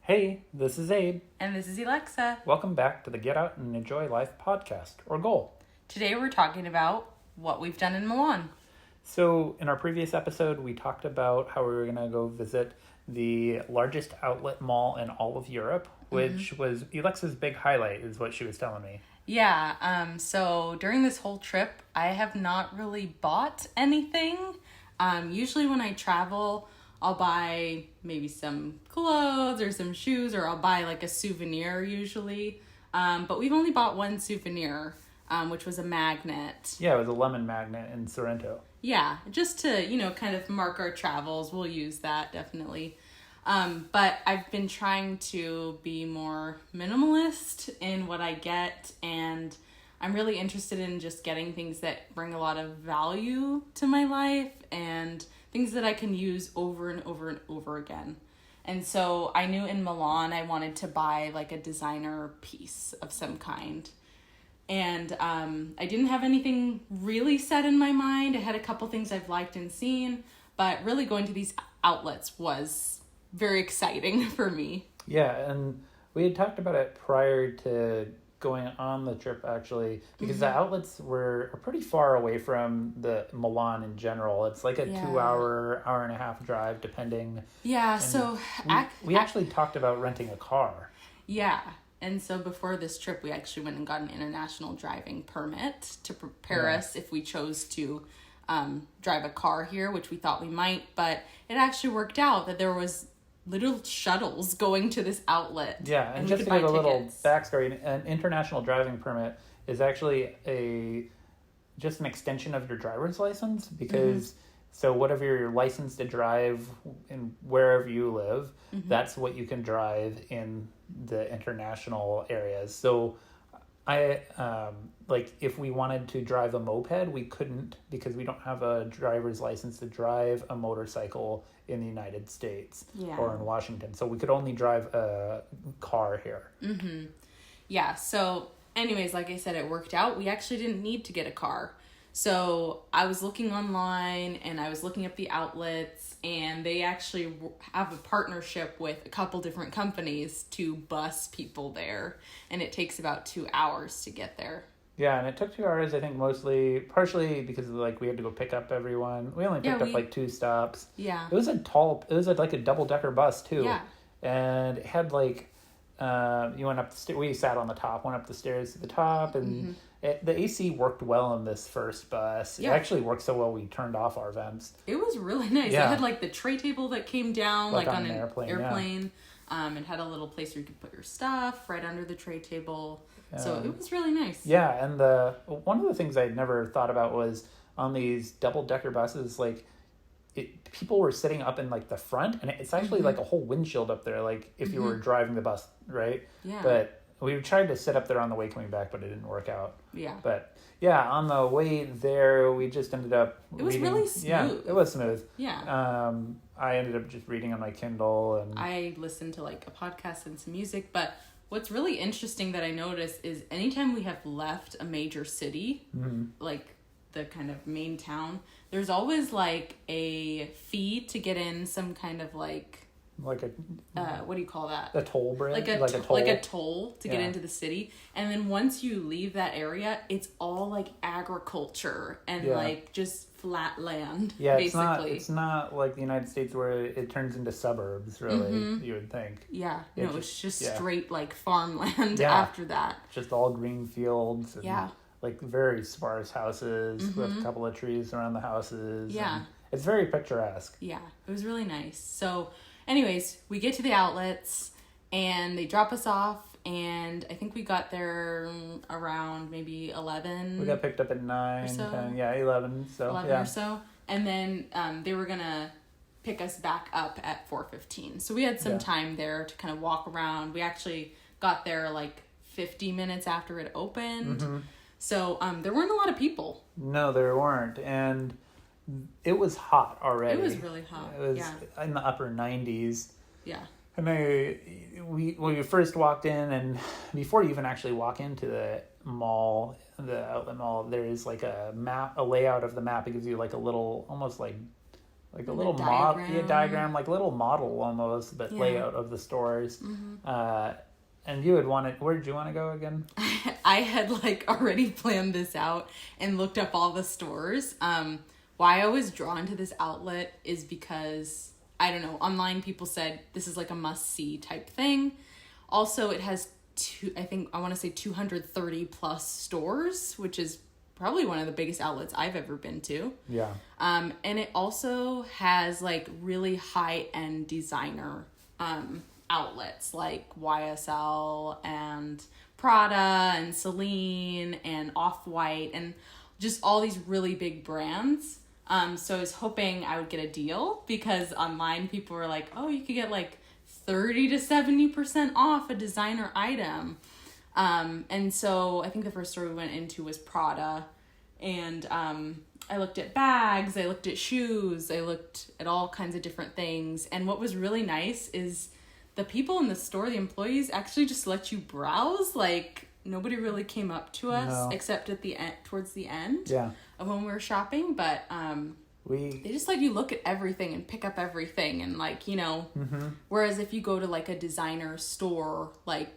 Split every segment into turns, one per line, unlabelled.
Hey, this is Abe.
And this is Elexa.
Welcome back to the Get Out and Enjoy Life podcast, or GOEL.
Today we're talking about what we've done in Milan.
So, in our previous episode, we talked about how we were going to go visit the largest outlet mall in all of Europe, which was Alexa's big highlight, is what she was telling me.
Yeah, so during this whole trip, I have not really bought anything. Usually when I travel, I'll buy maybe some clothes or some shoes, or I'll buy like a souvenir usually. But we've only bought one souvenir, which was a magnet.
Yeah, it was a lemon magnet in Sorrento.
Yeah, just to, kind of mark our travels. We'll use that, definitely. But I've been trying to be more minimalist in what I get, and I'm really interested in just getting things that bring a lot of value to my life and things that I can use over and over and over again. And so I knew in Milan I wanted to buy like a designer piece of some kind. And I didn't have anything really set in my mind. I had a couple things I've liked and seen, but really going to these outlets was very exciting for me.
Yeah, and we had talked about it prior to going on the trip, actually, because the outlets are pretty far away from the Milan in general. It's like a 2-hour, hour and a half drive, depending.
Yeah,
and
so
we actually talked about renting a car.
Yeah. And so before this trip, we actually went and got an international driving permit to prepare us if we chose to drive a car here, which we thought we might. But it actually worked out that there was little shuttles going to this outlet.
Yeah, and just to give a little backstory, an international driving permit is actually just an extension of your driver's license, because so whatever you're licensed to drive in wherever you live, that's what you can drive in the international areas. So I like if we wanted to drive a moped, we couldn't, because we don't have a driver's license to drive a motorcycle in the United States or in Washington. So we could only drive a car here.
Yeah, so anyways, like I said, it worked out. We actually didn't need to get a car. So I was looking online and I was looking up the outlets, and they actually have a partnership with a couple different companies to bus people there. And it takes about 2 hours to get there.
Yeah, and it took 2 hours, I think, partially because we had to go pick up everyone. We only picked up 2 stops.
Yeah.
It was a double-decker bus too.
Yeah.
And it had you went up the stairs. We sat on the top, went up the stairs to the top, and the AC worked well in this first bus. Yeah. It actually worked so well we turned off our vents.
It was really nice.
Yeah.
It had the tray table that came down on an airplane.
Yeah.
It had a little place where you could put your stuff right under the tray table. So it was really nice.
Yeah, and one of the things I'd never thought about was on these double-decker buses, people were sitting up in the front, and it's actually a whole windshield up there, if you were driving the bus, right?
Yeah.
But we tried to sit up there on the way coming back, but it didn't work out.
Yeah.
But yeah, on the way there, we just ended up
It was really smooth.
Yeah, it was smooth.
Yeah.
I ended up just reading on my Kindle, and
I listened to a podcast and some music. But what's really interesting that I noticed is anytime we have left a major city, the kind of main town, there's always a fee to get in some kind of what do you call that?
A toll bridge?
Like a toll to get into the city. And then once you leave that area, it's all agriculture and just flat land, basically.
It's not like the United States where it turns into suburbs, really, you would think.
Yeah. It's just straight farmland after that.
Just all green fields and very sparse houses with a couple of trees around the houses.
Yeah.
It's very picturesque.
Yeah. It was really nice. So anyways, we get to the outlets and they drop us off, and I think we got there around maybe 11.
We got picked up at 9,
so.
10, 11. So
11 or so. And then they were going to pick us back up at 4:15. So we had some time there to kind of walk around. We actually got there 50 minutes after it opened. So there weren't a lot of people. No, there weren't.
And it was hot already.
It was really hot.
It was in the upper 90s.
Yeah.
And when we first walked in, and before you even actually walk into the mall, the outlet mall, there is a map, a layout of the map. It gives you a little, almost like like a little diagram, like a little model almost, but layout of the stores. And you had wanted, where did you want to go again?
I had like already planned this out and looked up all the stores. Why I was drawn to this outlet is because, I don't know, online people said this is like a must-see type thing. Also, it has I want to say 230 plus stores, which is probably one of the biggest outlets I've ever been to.
Yeah.
And it also has like really high-end designer outlets like YSL and Prada and Celine and Off-White and just all these really big brands. So I was hoping I would get a deal because online people were like, oh, you could get like 30 to 70% off a designer item. And so I think the first store we went into was Prada. And I looked at bags, I looked at shoes, I looked at all kinds of different things. And what was really nice is the people in the store, the employees, actually just let you browse. Like, nobody really came up to us except at the end, towards the end of when we were shopping. But they just let you look at everything and pick up everything. And like, you know, whereas if you go to like a designer store, like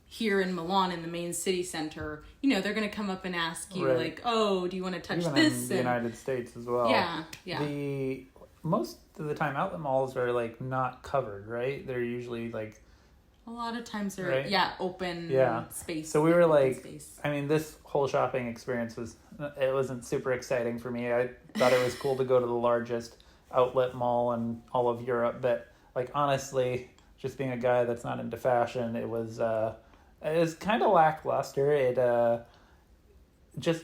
here in Milan in the main city center, you know, they're going to come up and ask you like, oh, do you want to touch
Even
this?
In the United States as well.
Yeah.
Most of the time outlet malls are like not covered, right? They're usually like
a lot of times they're open space.
So we were like, I mean, this whole shopping experience wasn't super exciting for me. I thought it was cool to go to the largest outlet mall in all of Europe, but like honestly, just being a guy that's not into fashion, it was kind of lackluster. It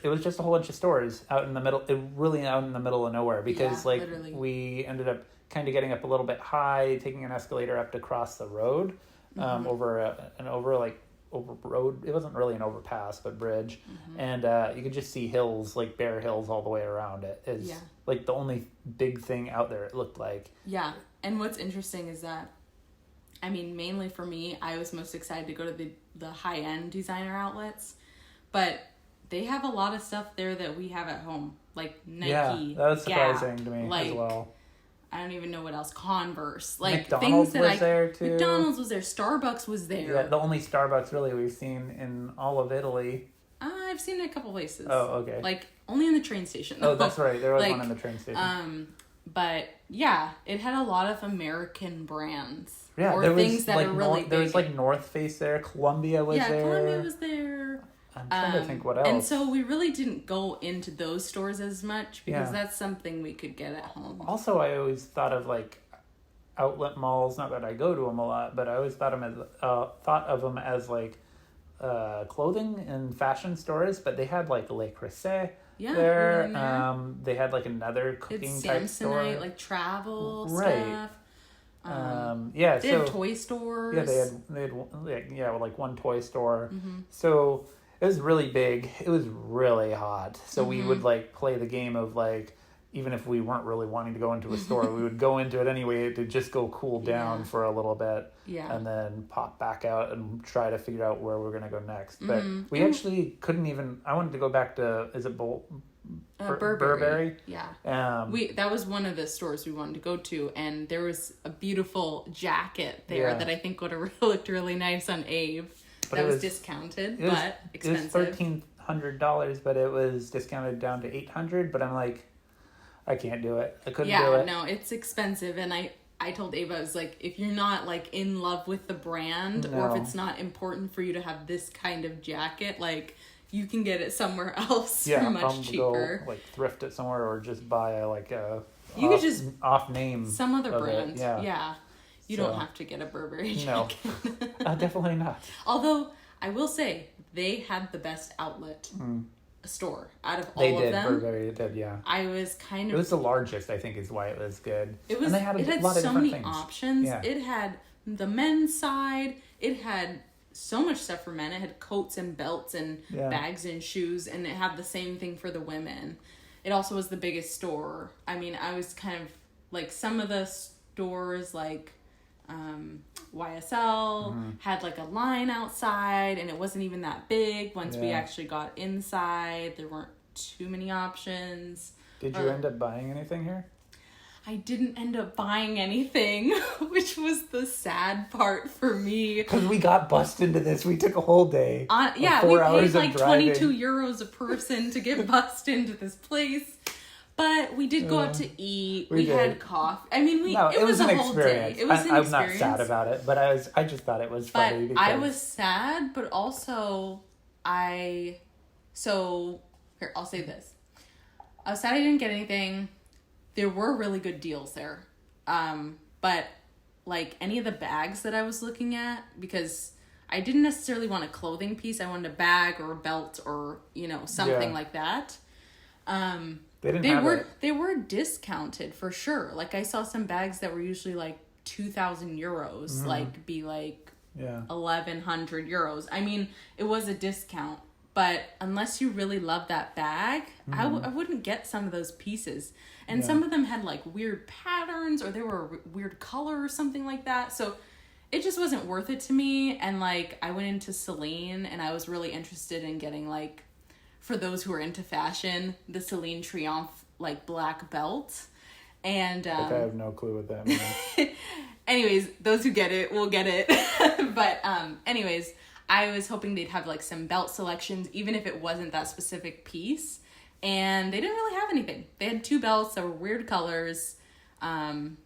was just a whole bunch of stores out in the middle, really out in the middle of nowhere, because literally. We ended up kind of getting up a little bit high, taking an escalator up to cross the road, over road. It wasn't really an overpass, but bridge. And you could just see hills, like bare hills all the way around it. Is like the only big thing out there, it looked like.
Yeah. And what's interesting is that, I mean, mainly for me, I was most excited to go to the high-end designer outlets, but they have a lot of stuff there that we have at home, like Nike,
that was surprising
Gap,
to me
like,
as well.
I don't even know what else. Converse, like
McDonald's
things that
was there too.
McDonald's was there. Starbucks was there.
Yeah, the only Starbucks really we've seen in all of Italy.
I've seen it a couple places.
Oh, okay.
Like only in the train station.
Oh, that's right. There was one in the train station.
But yeah, it had a lot of American brands.
Yeah,
or
there was
things that
like
are really big.
There was like North Face there. Columbia was there.
Yeah, Columbia was there.
I'm trying to think what else.
And so we really didn't go into those stores as much because that's something we could get at home.
Also, I always thought of like outlet malls. Not that I go to them a lot, but I always thought of them as like clothing and fashion stores. But they had like Le Creuset there. They had like another cooking type store,
like travel
stuff.
They had toy stores.
Yeah, they had like one toy store. So it was really big. It was really hot. So we would like play the game of like, even if we weren't really wanting to go into a store, we would go into it anyway to just go cool down for a little bit. Yeah. And then pop back out and try to figure out where we're going to go next. But we actually couldn't even, I wanted to go back to, is it Burberry?
Yeah. That was one of the stores we wanted to go to, and there was a beautiful jacket there that I think would have looked really nice on Abe. That was discounted, but expensive.
It was $1,300, but it was discounted down to $800. But I'm like, I can't do it. I couldn't do it.
Yeah, no, it's expensive, and I told Ava, I was like, if you're not like in love with the brand, or if it's not important for you to have this kind of jacket, like you can get it somewhere else for much cheaper.
Go, like thrift it somewhere, or just buy a
could just
off name
some other brand. Yeah. You don't have to get a Burberry jacket.
No, definitely not.
Although, I will say, they had the best outlet store out of all of them.
Burberry did, yeah.
I was kind of...
It was the largest, I think, is why it was good.
It was.
And they had
it had
lot of
so many
things.
options.
Yeah.
It had the men's side. It had so much stuff for men. It had coats and belts and bags and shoes, and it had the same thing for the women. It also was the biggest store. I mean, I was kind of like, some of the stores, like YSL had like a line outside, and it wasn't even that big. Once we actually got inside, there weren't too many options.
Did you end up buying anything here?
I didn't end up buying anything, which was the sad part for me.
Because we got bussed into this. We took a whole day.
Yeah, we paid like 22 euros a person to get bussed into this place. But we did go out to eat. We had coffee. I mean, it was a whole day. It was an experience.
I'm not sad about it, but I just thought it was funny.
But I was sad, but also here, I'll say this. I was sad I didn't get anything. There were really good deals there. But like any of the bags that I was looking at, because I didn't necessarily want a clothing piece. I wanted a bag or a belt or, something like that. They were discounted for sure. Like I saw some bags that were usually like 2,000 euros, be 1,100 euros. I mean, it was a discount, but unless you really love that bag, I wouldn't get some of those pieces. And some of them had like weird patterns, or they were a weird color or something like that. So it just wasn't worth it to me. And like I went into Celine, and I was really interested in getting like, for those who are into fashion, the Celine Triomphe like black belt. And
I have no clue what that means.
Anyways, those who get it will get it. But anyways, I was hoping they'd have like some belt selections, even if it wasn't that specific piece. And they didn't really have anything. They had 2 belts that were weird colors. And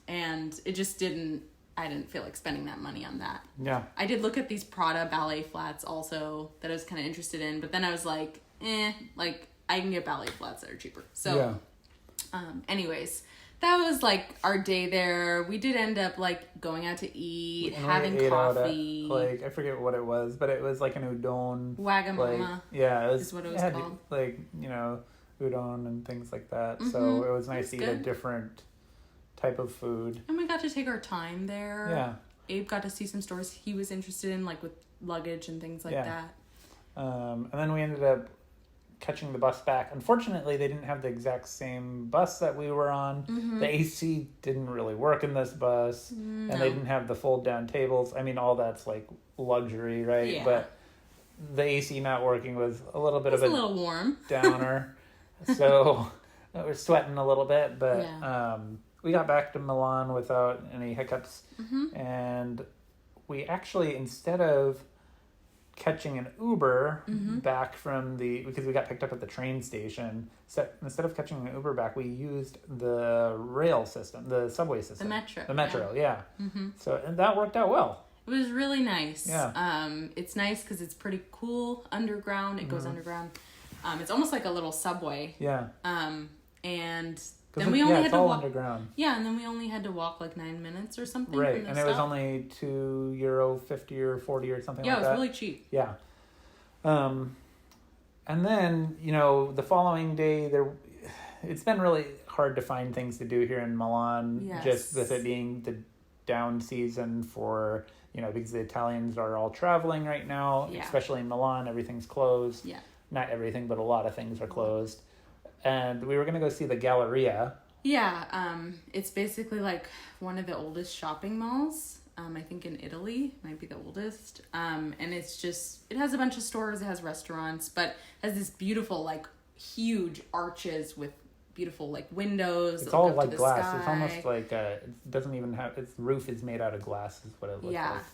it just I didn't feel like spending that money on that. Yeah. I did look at these Prada ballet flats also that I was kind of interested in, but then I was like, like I can get ballet flats that are cheaper. So, anyways, that was like our day there. We did end up like going out to eat, having coffee.
Like I forget what it was, but it was like an udon.
Wagamama.
Is
what it was called.
Like, udon and things like that. Mm-hmm. So it was nice to eat a different type of food.
And we got to take our time there. Yeah. Abe got to see some stores he was interested in, like with luggage and things like that.
And then we ended up catching the bus back. Unfortunately, they didn't have the exact same bus that we were on. Mm-hmm. The AC didn't really work in this bus, and they didn't have the fold-down tables. I mean, all that's like luxury, right? Yeah. But the AC not working was a little bit of a
little warm
downer. So we're sweating a little bit, but we got back to Milan without any hiccups, and we actually, instead of catching an Uber back from because we got picked up at the train station, so instead of catching an Uber back, we used the rail system, the subway system. The metro, yeah. Mm-hmm. So, and that worked out well.
It was really nice. Yeah. It's nice because it's pretty cool underground. It goes underground. It's almost like a little subway. Yeah. And then we only had to walk underground. Yeah, and then we only had to walk like 9 minutes or something.
Right, and it was only €2.50 or 40 or something like that.
Yeah, it was really cheap.
Yeah. And then, the following day, it's been really hard to find things to do here in Milan. Yes. Just with it being the down season for, because the Italians are all traveling right now, especially in Milan, everything's closed. Yeah. Not everything, but a lot of things are closed. And we were going to go see the Galleria.
Yeah, it's basically like one of the oldest shopping malls, I think in Italy, might be the oldest. And it has a bunch of stores, it has restaurants, but it has this beautiful, like, huge arches with beautiful, like, windows.
It's all like glass. Sky. It's almost like, it doesn't even have, its roof is made out of glass is what it looks like.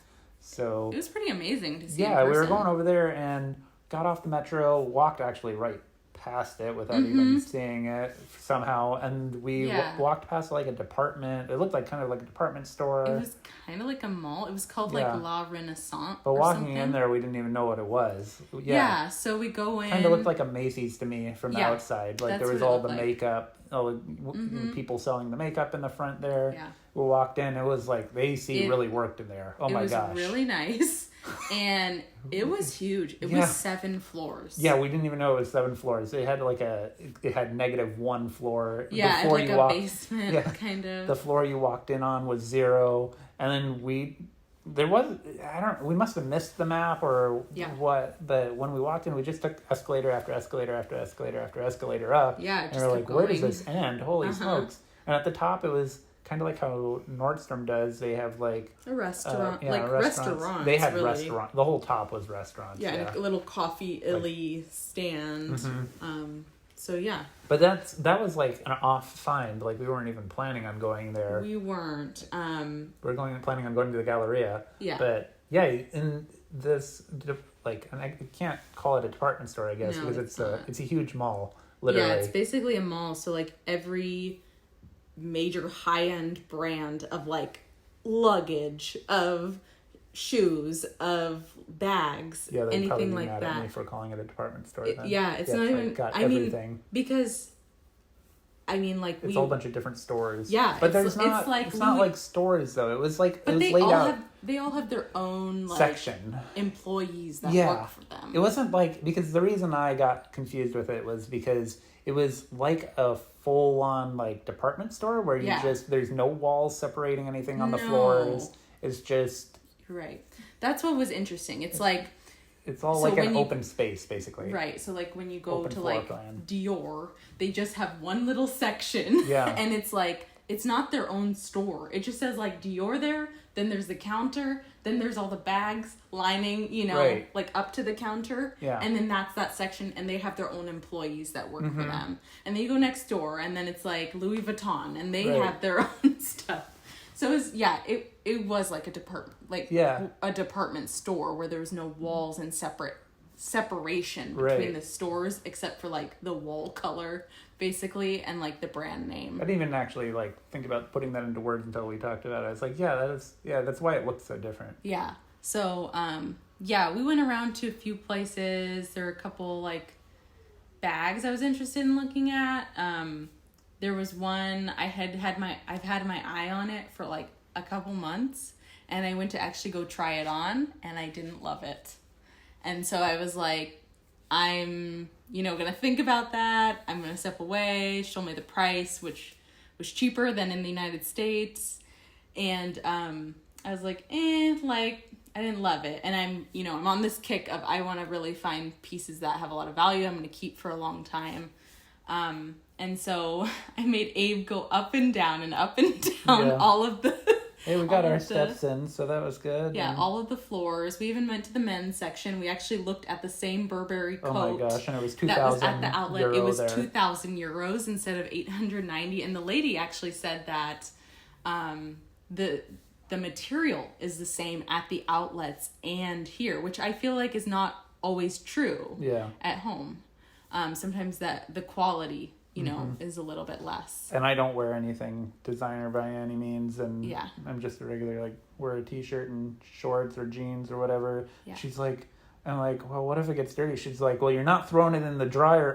So
it was pretty amazing to see.
Yeah, we were going over there and got off the metro, walked actually right past it without even seeing it somehow, and we walked past like a department. It looked like kind of like a department store.
It was kind of like a mall. It was called like La Renaissance.
But walking in there, we didn't even know what it was.
Yeah, so we go in.
Kind of looked like a Macy's to me from the outside. Like there was all the makeup, all the people selling the makeup in the front there. Yeah. We walked in. It was like the AC really worked in there. Oh my gosh,
it was really nice. And it was huge. It was 7 floors.
Yeah, we didn't even know it was 7 floors. It had it had -1 floor.
Yeah,
before
like a basement kind of.
The floor you walked in on was 0, and then we must have missed the map or what, but when we walked in, we just took escalator after escalator after escalator after escalator up.
Yeah,
and we're like, where does this end? Holy smokes! And at the top, it was kind of like how Nordstrom does. They have like
a restaurant, restaurants.
They had restaurant. The whole top was restaurants.
Yeah, and a little coffee stand. So yeah.
But that was like an off find. Like we weren't even planning on going there.
We weren't.
We were planning on going to the Galleria.
Yeah.
But yeah, in this like, and I can't call it a department store, I guess, because it's a huge mall. Literally.
Yeah, it's basically a mall. So like every major high end brand of like luggage, of shoes, of bags, anything like that. At me
for calling it a department store.
It's not even.
Got everything.
Because like
it's a whole bunch of different stores.
Yeah,
but it's not like stores though. It was like laid out.
They all have their own like
section
employees that work for them.
It wasn't like, because the reason I got confused with it was because it was like a full on like department store where there's no walls separating anything on the floors. It's just
right. That's what was interesting. It's like
it's all like an open space, basically.
Right. So, like, when you go to, like, Dior, they just have one little section.
Yeah.
And it's, like, it's not their own store. It just says, like, Dior there. Then there's the counter. Then there's all the bags lining, like, up to the counter.
Yeah.
And then that's that section. And they have their own employees that work for them. And then you go next door. And then it's, like, Louis Vuitton. And they have their own stuff. So it was like a department store where there was no walls and separation between the stores, except for like the wall color basically and like the brand name.
I didn't even actually like think about putting that into words until we talked about it. I was like, that's why it looks so different.
Yeah. So we went around to a few places. There were a couple like bags I was interested in looking at. There was one I've had my eye on it for like a couple months, and I went to actually go try it on, and I didn't love it. And so I was like, I'm, gonna think about that. I'm gonna step away. Show me the price, which was cheaper than in the United States. And I was like, I didn't love it. And I'm on this kick of I want to really find pieces that have a lot of value I'm gonna keep for a long time. And so I made Abe go up and down all of the...
Hey, we got our steps in, so that was good.
Yeah, all of the floors. We even went to the men's section. We actually looked at the same Burberry coat.
Oh my gosh, and it was 2,000
that was at the outlet. It was
there.
2,000 euros instead of 890. And the lady actually said that the material is the same at the outlets and here, which I feel like is not always true at home. Sometimes the quality... is a little bit less.
And I don't wear anything designer by any means, and I'm just a regular, like, wear a t-shirt and shorts or jeans or whatever. Yeah. She's like, I'm like, well, what if it gets dirty? She's like, well, you're not throwing it in the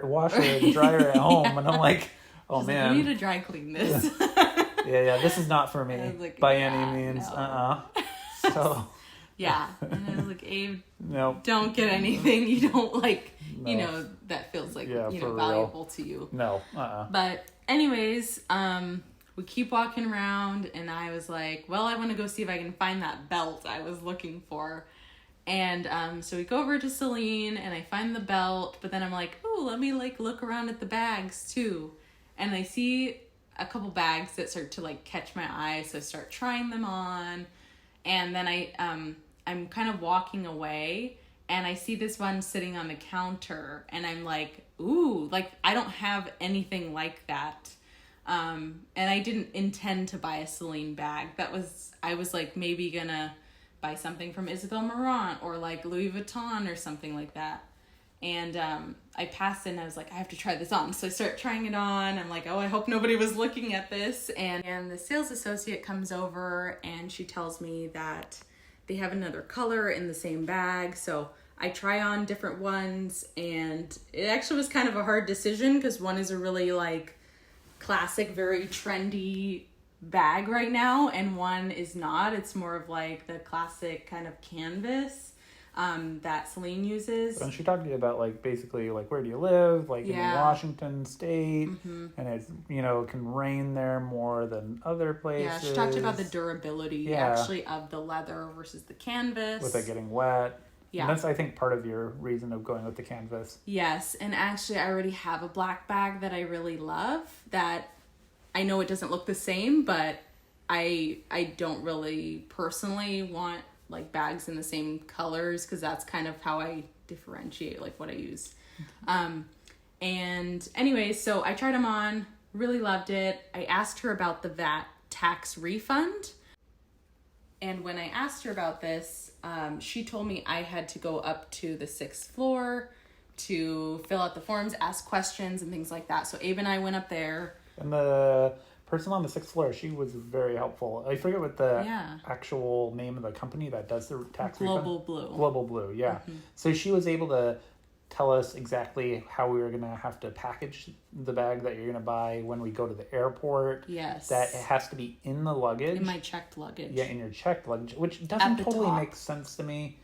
washer at home. And I'm like, oh, man.
We need to dry clean this.
This is not for me by any means.
No.
So...
Yeah. And I was like, Abe,
nope.
Don't get anything you don't like, that feels like, valuable to you.
No.
But anyways, we keep walking around and I was like, well, I want to go see if I can find that belt I was looking for. And so we go over to Celine and I find the belt, but then I'm like, oh, let me like look around at the bags too. And I see a couple bags that start to like catch my eye. So I start trying them on. And then I'm kind of walking away and I see this one sitting on the counter and I'm like, ooh, like I don't have anything like that. And I didn't intend to buy a Celine bag. I was like maybe gonna buy something from Isabel Marant or like Louis Vuitton or something like that. And I passed it and I was like, I have to try this on. So I start trying it on. I'm like, oh, I hope nobody was looking at this. And the sales associate comes over and she tells me that they have another color in the same bag. So I try on different ones. And it actually was kind of a hard decision because one is a really like classic, very trendy bag right now. And one is not. It's more of like the classic kind of canvas that Celine uses.
And she talked to you about like basically like where do you live, like in Washington State, and it's can rain there more than other places.
Yeah, she talked about the durability actually of the leather versus the canvas.
With it getting wet.
Yeah.
And that's I think part of your reason of going with the canvas.
Yes, and actually I already have a black bag that I really love that I know it doesn't look the same, but I don't really personally want like bags in the same colors because that's kind of how I differentiate like what I use. And anyway, so I tried them on, really loved it. I asked her about the VAT tax refund. And when I asked her about this, she told me I had to go up to the 6th floor to fill out the forms, ask questions, and things like that. So Abe and I went up there.
And the person on the 6th floor, she was very helpful. I forget what the actual name of the company that does the tax refund. Global Blue, yeah. Mm-hmm. So she was able to tell us exactly how we were going to have to package the bag that you're going to buy when we go to the airport.
Yes.
That it has to be in the luggage.
In my checked luggage.
Yeah, in your checked luggage, which doesn't totally make sense to me.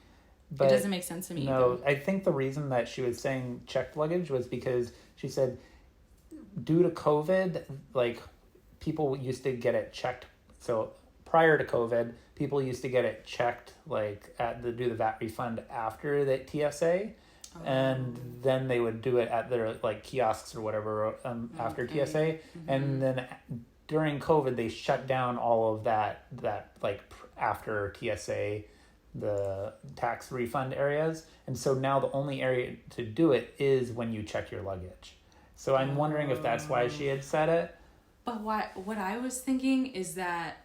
But
it doesn't make sense to me either.
I think the reason that she was saying checked luggage was because she said due to COVID, like, people used to get it checked. So prior to COVID, people used to get it checked, like, do the VAT refund after the TSA. And then they would do it at their, like, kiosks or whatever after TSA. Mm-hmm. And then during COVID, they shut down all of that like, after TSA, the tax refund areas. And so now the only area to do it is when you check your luggage. So I'm wondering if that's why she had said it.
But what I was thinking is that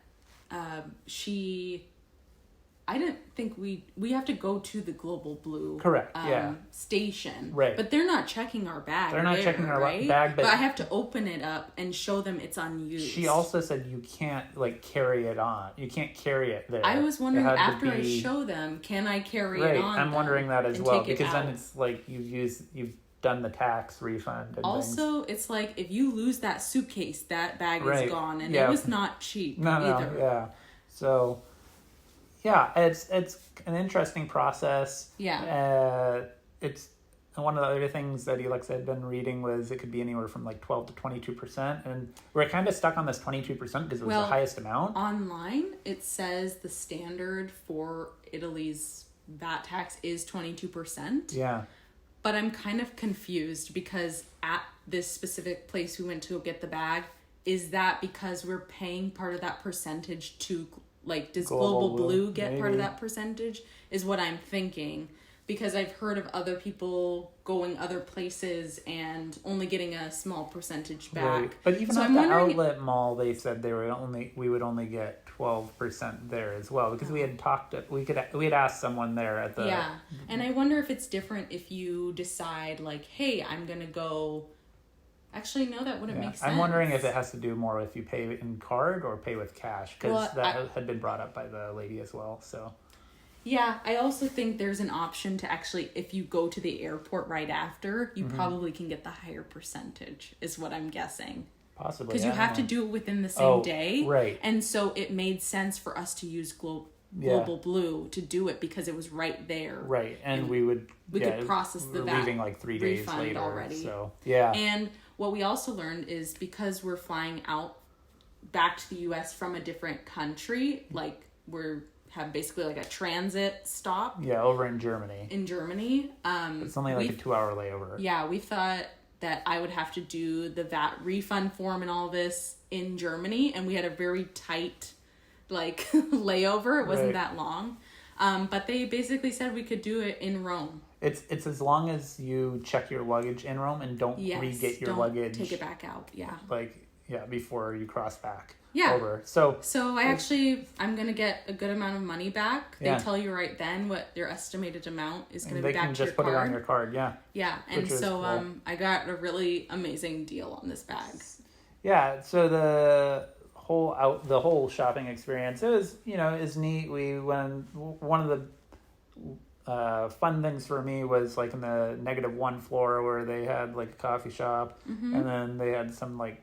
I didn't think we have to go to the Global Blue station.
Right.
But they're not checking our bag. They're not checking our bag, but I have to open it up and show them it's unused.
She also said you can't, like, carry it on. You can't carry it there.
I was wondering after I show them, can I carry it on?
I'm wondering that as well, because then it's like you've done the tax refund and
also
things.
It's like if you lose that suitcase, that bag is gone, and it was not cheap either.
Yeah. So yeah, it's an interesting process.
Yeah.
It's one of the other things that Elexa had been reading was it could be anywhere from like 12 to 22%, and we're kind of stuck on this 22% because it was the highest amount.
Online, it says the standard for Italy's VAT tax is 22%.
Yeah.
But I'm kind of confused because at this specific place we went to get the bag, is that because we're paying part of that percentage to, like, does Global Blue get part of that percentage? Is what I'm thinking. Because I've heard of other people going other places and only getting a small percentage back.
Right. But even at the outlet mall, they said we would only get 12% there as well, because we had asked someone there at the
and I wonder if it's different if you decide, like, hey, I'm gonna go. Actually, no, that wouldn't make sense.
I'm wondering if it has to do more if you pay in card or pay with cash, because that had been brought up by the lady as well. So
yeah, I also think there's an option to actually, if you go to the airport right after, you probably can get the higher percentage, is what I'm guessing.
Possibly.
Because you have to do it within the same day.
Right.
And so it made sense for us to use Global Blue to do it because it was right there.
Right. And we could
process the VAT
leaving like 3 days later
already.
So, yeah.
And what we also learned is because we're flying out back to the US from a different country, like have basically like a transit stop.
Yeah, over in Germany.
It's
only like a 2-hour layover.
Yeah, we thought that I would have to do the VAT refund form and all this in Germany, and we had a very tight, like, layover. It wasn't that long. But they basically said we could do it in Rome.
It's as long as you check your luggage in Rome and don't re-get your luggage.
Take it back out,
before you cross back over.
So I'm going to get a good amount of money back. They tell you right then what your estimated amount is going to be back to your card. They can just put it on your card, Yeah, and so cool. I got a really amazing deal on this bag.
Yeah, so the whole shopping experience, it was, is neat. We went, one of the fun things for me was like in the -1 floor where they had like a coffee shop, and then they had some like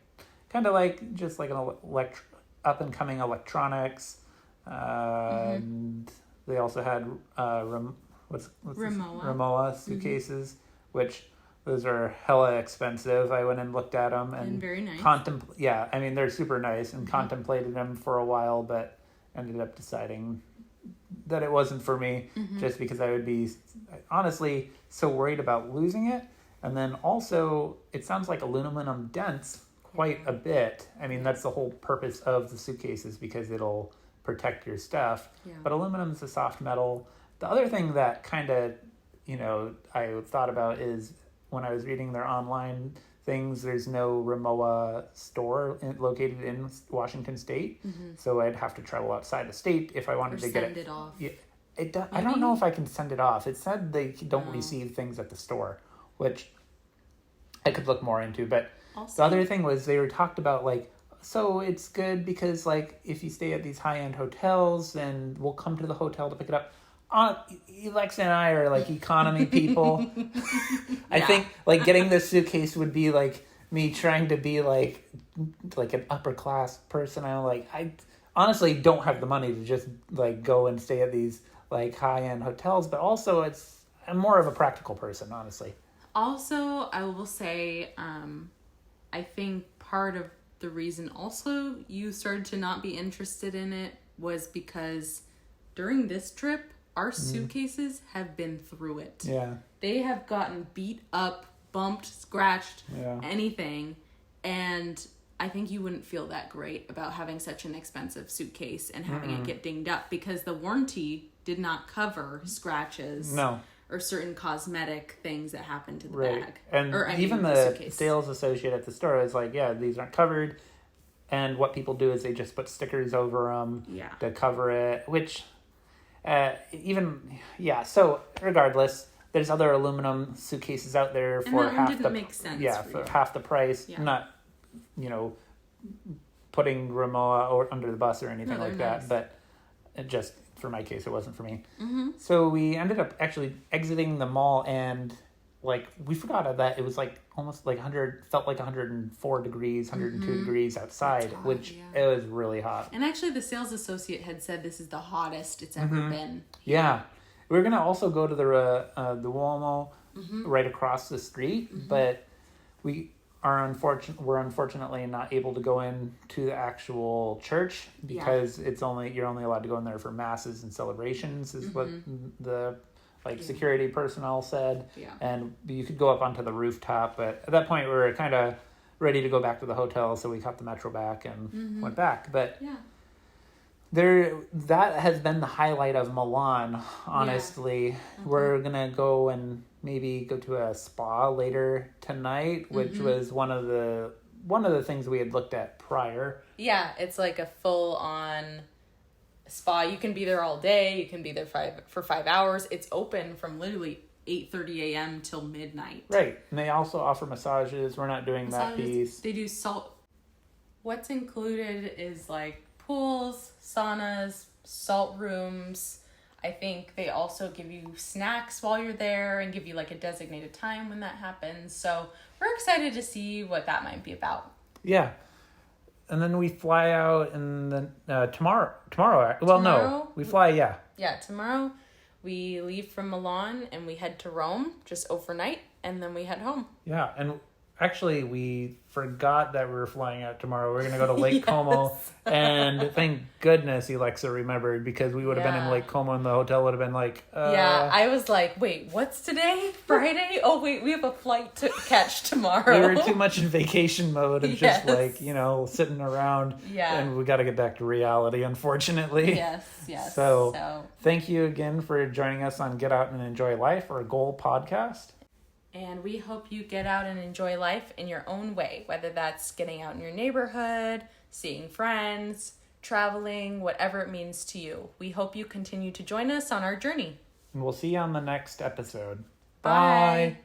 kind of like just like an up and coming electronics, and they also had Rimowa suitcases, which those are hella expensive. I went and looked at them and
very nice.
I mean, they're super nice, and contemplated them for a while, but ended up deciding that it wasn't for me, just because I would be honestly so worried about losing it. And then also, it sounds like aluminum dents quite a bit. I mean, that's the whole purpose of the suitcases, because it'll protect your stuff. Yeah. But aluminum's a soft metal. The other thing that kind of, I thought about is when I was reading their online things, there's no Rimowa store located in Washington State. So I'd have to travel outside the state if I wanted to get it.
Send it off.
Yeah, I don't know if I can send it off. It said they don't receive things at the store, which I could look more into. But the other thing was they were talked about like, so it's good because like if you stay at these high-end hotels, then we'll come to the hotel to pick it up. Alexa and I are like economy people. I think like getting this suitcase would be like me trying to be like an upper class person. I honestly don't have the money to just like go and stay at these like high-end hotels, but also I'm more of a practical person, honestly.
Also, I will say, I think part of the reason also you started to not be interested in it was because during this trip, our suitcases have been through it.
Yeah.
They have gotten beat up, bumped, scratched, anything. And I think you wouldn't feel that great about having such an expensive suitcase and having it get dinged up because the warranty did not cover scratches.
No.
Or certain cosmetic things that happen to the
right.
bag.
And even the sales associate at the store is like, yeah, these aren't covered. And what people do is they just put stickers over them to cover it, which so regardless, there's other aluminum suitcases out there for half the price. Yeah. I'm not, putting Rimowa or under the bus or anything like that, but it just, for my case, it wasn't for me. So we ended up actually exiting the mall and like we forgot that it was like almost like 104 degrees, 102 degrees outside, hot, which it was really hot.
And actually the sales associate had said this is the hottest it's ever been.
Yeah. We're going to also go to the Duomo right across the street, but we're unfortunately not able to go in to the actual church because you're only allowed to go in there for masses and celebrations is what the security personnel said. Yeah. And you could go up onto the rooftop, but at that point we were kind of ready to go back to the hotel, so we caught the metro back and went back. But that has been the highlight of Milan, honestly. We're gonna go and maybe go to a spa later tonight, which was one of the things we had looked at prior. Yeah,
it's like a full-on spa. You can be there all day. You can be there for 5 hours. It's open from literally 8:30 a.m. till midnight.
Right. And they also offer massages. We're not doing that piece.
They do salt. What's included is like pools, saunas, salt rooms. I think they also give you snacks while you're there and give you like a designated time when that happens. So we're excited to see what that might be about. Yeah.
And then we fly out and then tomorrow. Well, no, we fly. Yeah.
Yeah. Tomorrow we leave from Milan and we head to Rome just overnight and then we head home.
Yeah. And actually we forgot that we were flying out tomorrow. We're going to go to Lake Como. And thank goodness Alexa remembered because we would have been in Lake Como and the hotel would have been like...
I was like, wait, what's today? Friday? Oh, wait, we have a flight to catch tomorrow.
We were too much in vacation mode and just like, sitting around. Yeah. And we got to get back to reality, unfortunately.
Yes.
So thank you again for joining us on Get Out and Enjoy Life, or GOEL podcast.
And we hope you get out and enjoy life in your own way, whether that's getting out in your neighborhood, seeing friends, traveling, whatever it means to you. We hope you continue to join us on our journey.
And we'll see you on the next episode.
Bye.